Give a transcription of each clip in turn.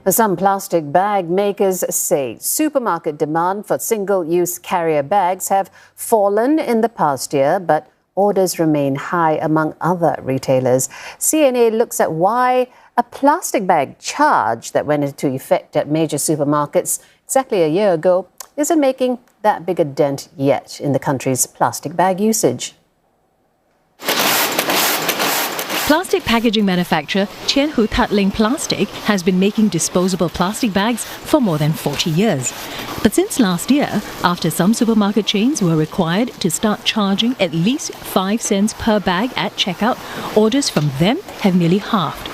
Some plastic bag makers say supermarket demand for single-use carrier bags have fallen in the past year, but orders remain high among other retailers. CNA looks at why a plastic bag charge that went into effect at major supermarkets exactly a year ago isn't making that big a dent yet in the country's plastic bag usage. Plastic packaging manufacturer Tianhu Tatling Plastic has been making disposable plastic bags for more than 40 years. But since last year, after some supermarket chains were required to start charging at least 5 cents per bag at checkout, orders from them have nearly halved.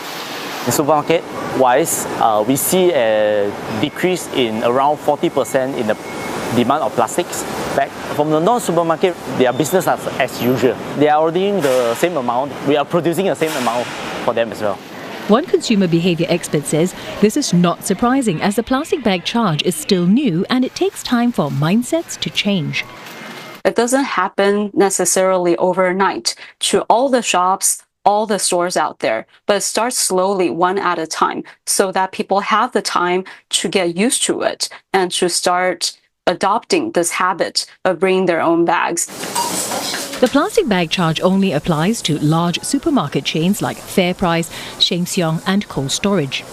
In supermarket-wise, we see a decrease in around 40% in the demand of plastics bag. From the non-supermarket, their business as usual. They are ordering the same amount. We are producing the same amount for them as well. One consumer behaviour expert says this is not surprising as the plastic bag charge is still new and it takes time for mindsets to change. It doesn't happen necessarily overnight to all the shops, all the stores out there, but it starts slowly, one at a time, so that people have the time to get used to it and to start adopting this habit of bringing their own bags. The plastic bag charge only applies to large supermarket chains like FairPrice, Sheng Siong and Cold Storage.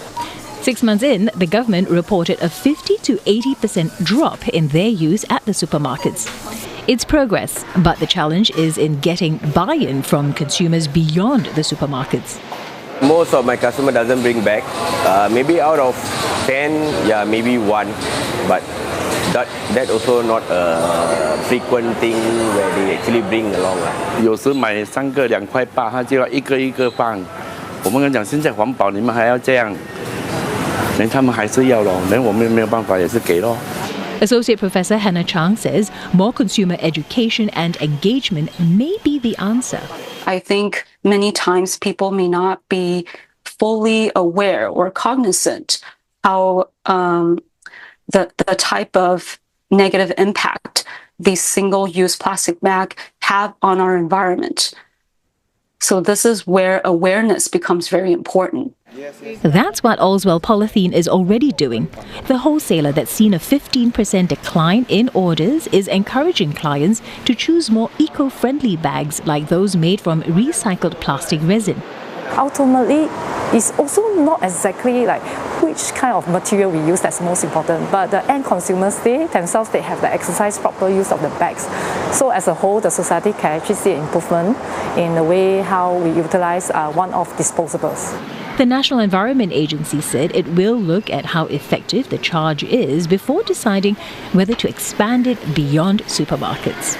6 months in, the government reported a 50 to 80% drop in their use at the supermarkets. It's progress, but the challenge is in getting buy-in from consumers beyond the supermarkets. Most of my customer doesn't bring back. Maybe out of 10, maybe 1. But that also not a frequent thing where they actually bring along. 有时买3个2块8，他就要一个一个放。我们跟他讲，现在环保，你们还要这样，连他们还是要咯，连我们没有办法也是给咯。 Associate Professor Hannah Chang says more consumer education and engagement may be the answer. I think many times people may not be fully aware or cognizant how the type of negative impact these single-use plastic bags have on our environment. So this is where awareness becomes very important. That's what Allswell Polythene is already doing. The wholesaler that's seen a 15% decline in orders is encouraging clients to choose more eco-friendly bags like those made from recycled plastic resin. Ultimately, it's also not exactly like which kind of material we use that's most important, but the end consumers, they themselves, they have the exercise proper use of the bags. So as a whole, the society can actually see improvement in the way how we utilize one-off disposables. The National Environment Agency said it will look at how effective the charge is before deciding whether to expand it beyond supermarkets.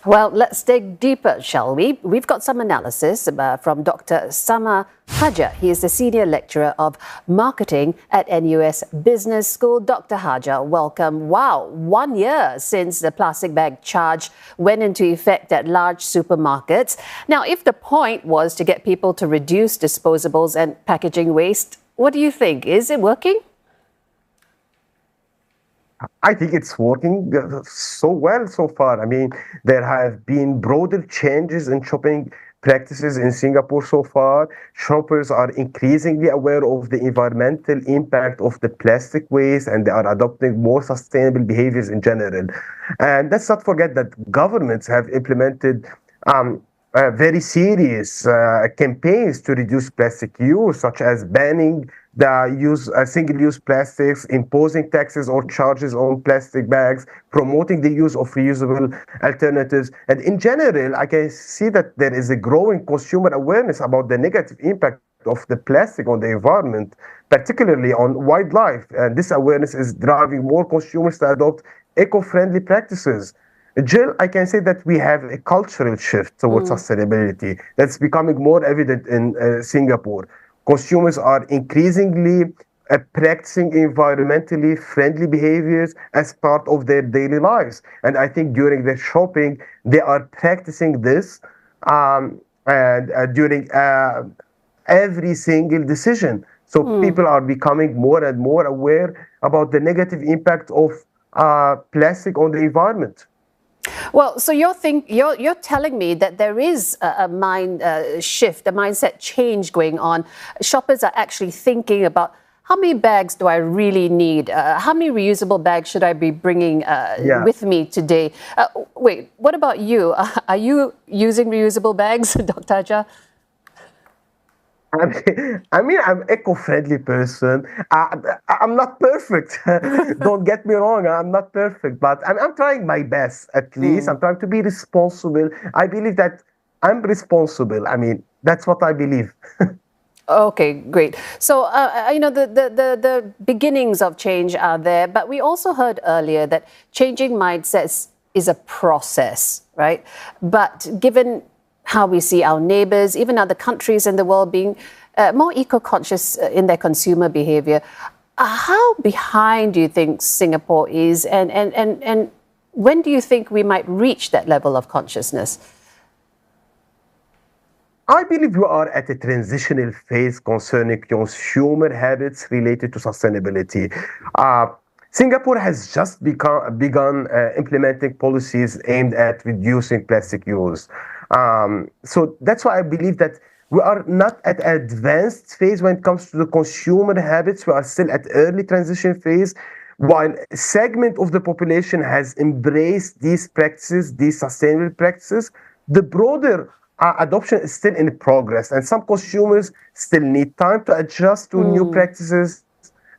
Well, let's dig deeper, shall we? We've got some analysis from Dr. Samer Hajjar. He is the Senior Lecturer of Marketing at NUS Business School. Dr. Hajjar, welcome. Wow, 1 year since the plastic bag charge went into effect at large supermarkets. Now, if the point was to get people to reduce disposables and packaging waste, what do you think? Is it working? I think it's working so well so far. I mean, there have been broader changes in shopping practices in Singapore so far. Shoppers are increasingly aware of the environmental impact of the plastic waste, and they are adopting more sustainable behaviors in general. And let's not forget that governments have implemented very serious campaigns to reduce plastic use, such as banning the use single-use plastics, imposing taxes or charges on plastic bags, promoting the use of reusable alternatives. And in general, I can see that there is a growing consumer awareness about the negative impact of the plastic on the environment, particularly on wildlife. And this awareness is driving more consumers to adopt eco-friendly practices. Jill, I can say that we have a cultural shift towards sustainability that's becoming more evident in Singapore. Consumers are increasingly practicing environmentally friendly behaviors as part of their daily lives. And I think during their shopping, they are practicing this during every single decision. So people are becoming more and more aware about the negative impact of plastic on the environment. Well, so you're telling me that there is a mind shift, a mindset change going on. Shoppers are actually thinking about how many bags do I really need? How many reusable bags should I be bringing with me today? Wait, what about you? Are you using reusable bags, Dr. Hajjar? I'm eco-friendly person. I'm not perfect. Don't get me wrong. I'm not perfect, but I'm trying my best. At least I'm trying to be responsible. I believe that I'm responsible. I mean, that's what I believe. Okay, great. So, the beginnings of change are there, but we also heard earlier that changing mindsets is a process, right? But given how we see our neighbors, even other countries in the world being more eco-conscious in their consumer behavior, how behind do you think Singapore is, and when do you think we might reach that level of consciousness? I believe we are at a transitional phase concerning consumer habits related to sustainability. Singapore has just begun implementing policies aimed at reducing plastic use. So that's why I believe that we are not at an advanced phase when it comes to the consumer habits. We are still at early transition phase. While a segment of the population has embraced these practices, these sustainable practices, the broader adoption is still in progress, and some consumers still need time to adjust to new practices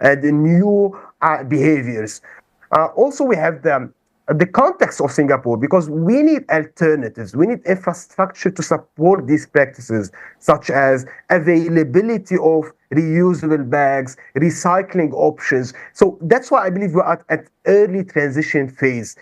and new behaviors. Also, we have the context of Singapore, because we need alternatives. We need infrastructure to support these practices, such as availability of reusable bags, recycling options. So that's why I believe we're at early transition phase.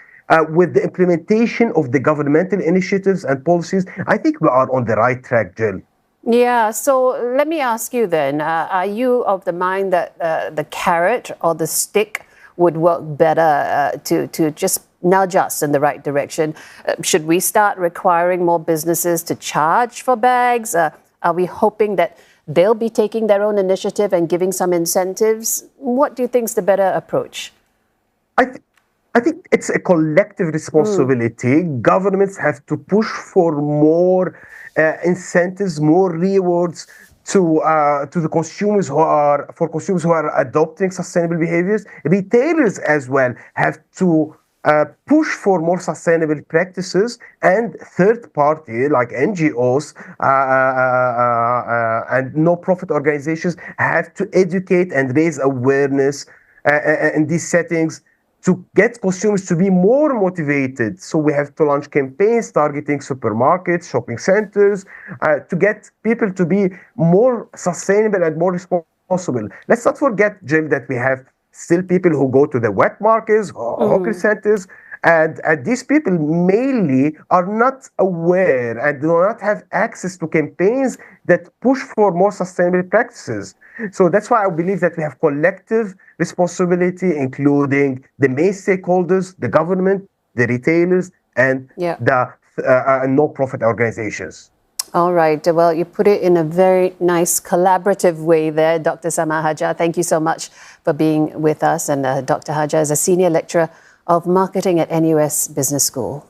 With the implementation of the governmental initiatives and policies, I think we are on the right track, Jill. Yeah, so let me ask you then, are you of the mind that the carrot or the stick would work better to just nudge us in the right direction? Should we start requiring more businesses to charge for bags? Are we hoping that they'll be taking their own initiative and giving some incentives? What do you think is the better approach? I think it's a collective responsibility. Governments have to push for more incentives, more rewards to the consumers who are adopting sustainable behaviors. Retailers as well have to push for more sustainable practices, and third party like NGOs and no-profit organizations have to educate and raise awareness in these settings to get consumers to be more motivated. So we have to launch campaigns targeting supermarkets, shopping centers, to get people to be more sustainable and more responsible. Let's not forget, Jill, that we have still people who go to the wet markets or hawker centers, and these people mainly are not aware and do not have access to campaigns that push for more sustainable practices. So that's why I believe that we have collective responsibility, including the main stakeholders, the government, the retailers, and the no-profit organizations. All right. Well, you put it in a very nice collaborative way there, Dr. Samer Hajjar. Thank you so much for being with us. And Dr. Hajjar is a senior lecturer of marketing at NUS Business School.